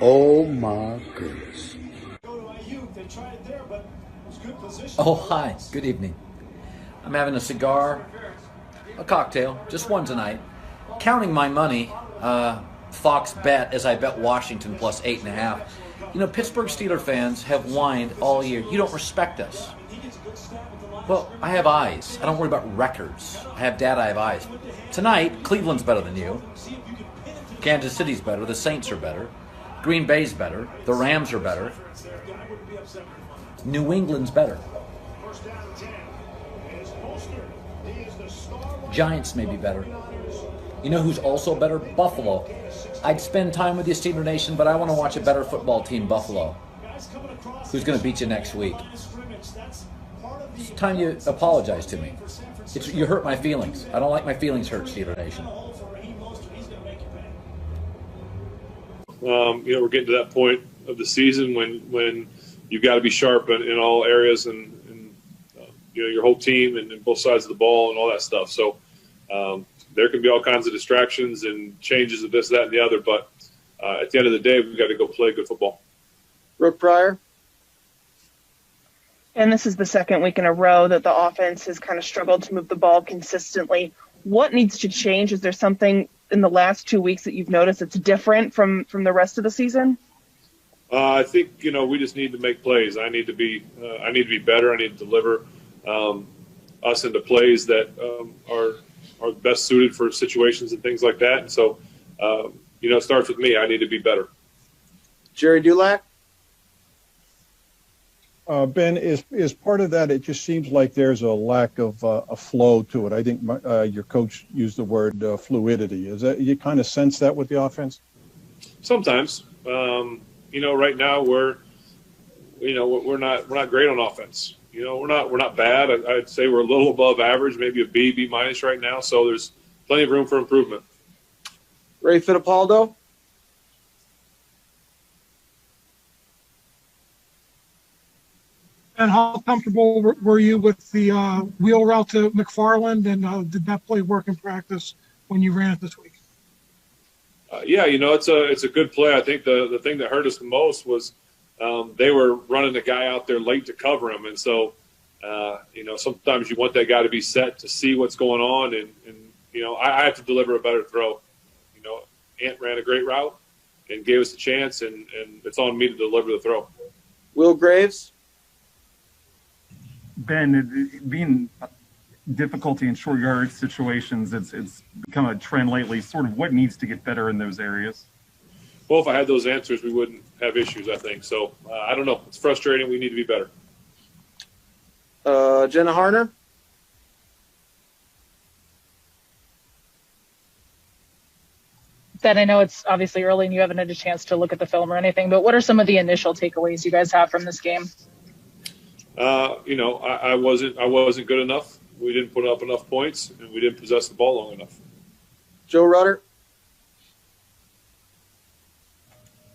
Oh my goodness. Oh, hi. Good evening. I'm having a cigar, a cocktail, just one tonight. Counting my money, Fox bet as I bet Washington plus 8.5. You know, Pittsburgh Steelers fans have whined all year. You don't respect us. Well, I have eyes. I don't worry about records. I have data, I have eyes. Tonight, Cleveland's better than you. Kansas City's better. The Saints are better. Green Bay's better. The Rams are better. New England's better. Giants may be better. You know who's also better? Buffalo. I'd spend time with you, Steeler Nation, but I want to watch a better football team, Buffalo. Who's going to beat you next week? It's time you apologize to me. You hurt my feelings. I don't like my feelings hurt, Steeler Nation. We're getting to that point of the season when you've got to be sharp in all areas and your whole team and both sides of the ball and all that stuff. So there can be all kinds of distractions and changes of this, that, and the other. But at the end of the day, we've got to go play good football. Brooke Pryor. And this is the second week in a row that the offense has kind of struggled to move the ball consistently. What needs to change? Is there something in the last 2 weeks that you've noticed that's different from the rest of the season? I think, we just need to make plays. I need to be better. I need to deliver us into plays that are best suited for situations and things like that. And so, it starts with me. I need to be better. Jerry Dulac. Ben, is part of that, it just seems like there's a lack of a flow to it. I think your coach used the word fluidity. Is that, you kind of sense that with the offense? Sometimes. Right now we're not great on offense. We're not bad. I'd say we're a little above average, maybe a B minus right now. So there's plenty of room for improvement. Ray Fittipaldo. And how comfortable were you with the wheel route to McFarland, and did that play work in practice when you ran it this week? It's a good play. I think the thing that hurt us the most was they were running the guy out there late to cover him, and so sometimes you want that guy to be set to see what's going on, and I have to deliver a better throw. Ant ran a great route and gave us a chance, and it's on me to deliver the throw. Will Graves. Ben, being difficulty in short yard situations, it's become a trend lately. Sort of what needs to get better in those areas? Well, if I had those answers, we wouldn't have issues, I think. So, I don't know. It's frustrating. We need to be better. Jenna Harner. Ben, I know it's obviously early and you haven't had a chance to look at the film or anything, but what are some of the initial takeaways you guys have from this game? I wasn't good enough. We didn't put up enough points, and we didn't possess the ball long enough. Joe Rutter.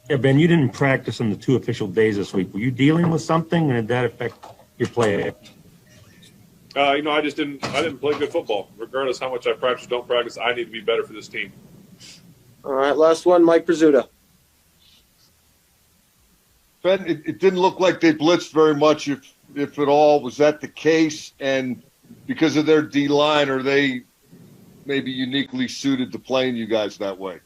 Yeah, Ben, you didn't practice on the 2 official days this week. Were you dealing with something, and did that affect your play? I didn't play good football. Regardless how much I practice or don't practice, I need to be better for this team. All right, last one, Mike Pizzuta. Ben, it didn't look like they blitzed very much, if at all. Was that the case? And because of their D-line, are they maybe uniquely suited to playing you guys that way?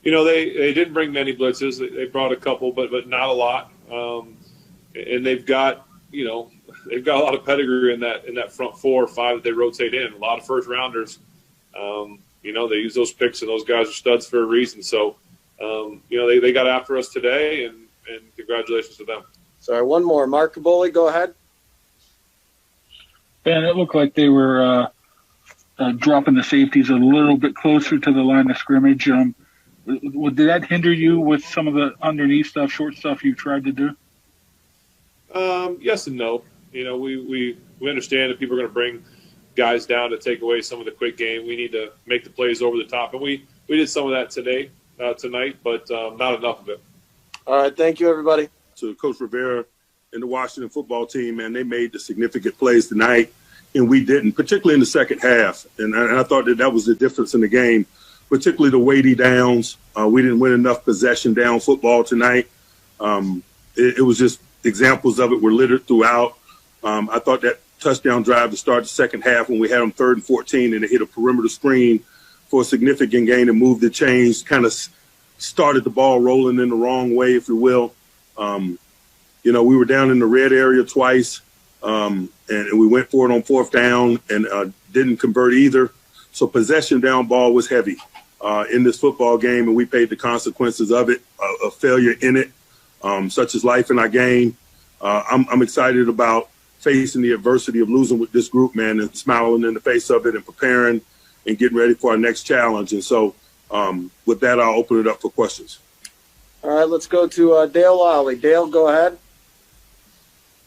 They didn't bring many blitzes. They brought a couple, but not a lot. And they've got a lot of pedigree in that front 4 or 5 that they rotate in. A lot of first rounders. They use those picks, and those guys are studs for a reason. So, they got after us today, and congratulations to them. Sorry, one more. Mark Caboli, go ahead. Ben, it looked like they were dropping the safeties a little bit closer to the line of scrimmage. Did that hinder you with some of the underneath stuff, short stuff you tried to do? Yes and no. We understand that people are going to bring guys down to take away some of the quick game. We need to make the plays over the top, and we did some of that tonight, but not enough of it. All right, thank you, everybody. To Coach Rivera and the Washington football team, man, they made the significant plays tonight, and we didn't, particularly in the second half. And I thought that was the difference in the game. particularly the weighty downs. We didn't win enough possession down football tonight. It was just examples of it were littered throughout. I thought that touchdown drive to start the second half when we had them 3rd and 14 and they hit a perimeter screen for a significant gain and moved the chains, kind of started the ball rolling in the wrong way, if you will. We were down in the red area twice, and we went for it on 4th down and didn't convert either. So possession down ball was heavy in this football game, and we paid the consequences of it, a failure in it, such as life in our game. I'm excited about facing the adversity of losing with this group, man, and smiling in the face of it and preparing and getting ready for our next challenge. And so with that, I'll open it up for questions. All right, let's go to Dale Lally. Dale, go ahead.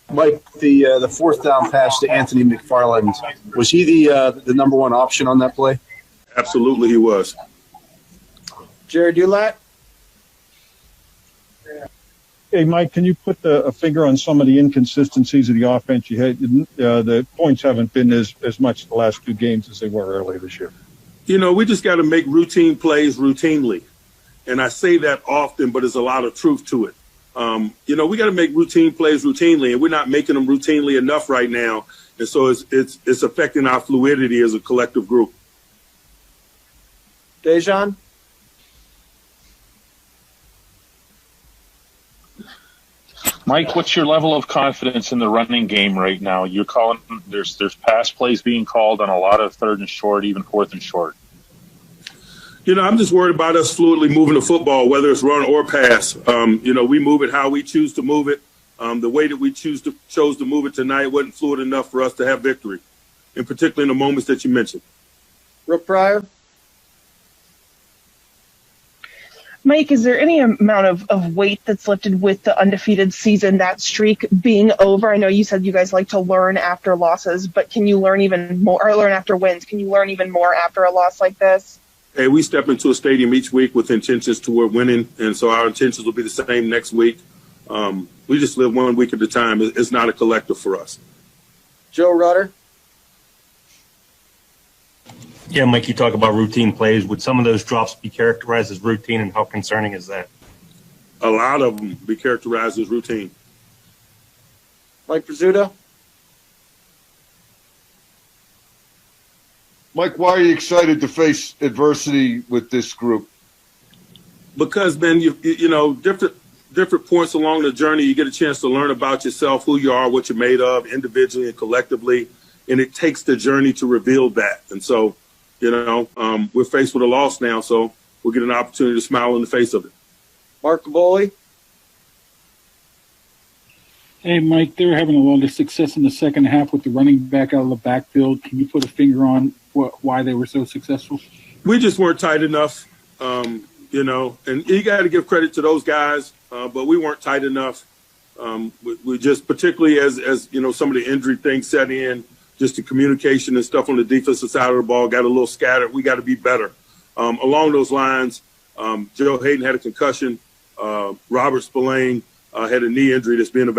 Mike, the 4th down pass to Anthony McFarland, was he the number one option on that play? Absolutely, he was. Jerry Dulac. Hey, Mike, can you put a finger on some of the inconsistencies of the offense? You had the points haven't been as much the last 2 games as they were earlier this year. We just got to make routine plays routinely. And I say that often, but there's a lot of truth to it. We got to make routine plays routinely, and we're not making them routinely enough right now. And so it's affecting our fluidity as a collective group. Dejan? Mike, what's your level of confidence in the running game right now? You're calling there's pass plays being called on a lot of 3rd and short, even 4th and short. I'm just worried about us fluidly moving the football, whether it's run or pass. We move it how we choose to move it. The way that we chose to move it tonight wasn't fluid enough for us to have victory, and particularly in the moments that you mentioned. Brooke Pryor? Mike, is there any amount of weight that's lifted with the undefeated season, that streak being over? I know you said you guys like to learn after losses, but can you learn even more, or learn after wins? Can you learn even more after a loss like this? Hey, we step into a stadium each week with intentions toward winning, and so our intentions will be the same next week. We just live one week at a time. It's not a collective for us. Joe Rutter? Yeah, Mike, you talk about routine plays. Would some of those drops be characterized as routine, and how concerning is that? A lot of them be characterized as routine. Mike Pizzuto? Mike, why are you excited to face adversity with this group? Because, man, different points along the journey, you get a chance to learn about yourself, who you are, what you're made of, individually and collectively, and it takes the journey to reveal that. And so, we're faced with a loss now, so we'll get an opportunity to smile in the face of it. Mark Caboli? Hey, Mike, they're having a lot of success in the second half with the running back out of the backfield. Can you put a finger on why they were so successful? We just weren't tight enough, and you got to give credit to those guys, but we weren't tight enough. We just, particularly as some of the injury things set in, just the communication and stuff on the defensive side of the ball got a little scattered. We got to be better. Along those lines, Joe Hayden had a concussion. Robert Spillane had a knee injury that's being evaluated.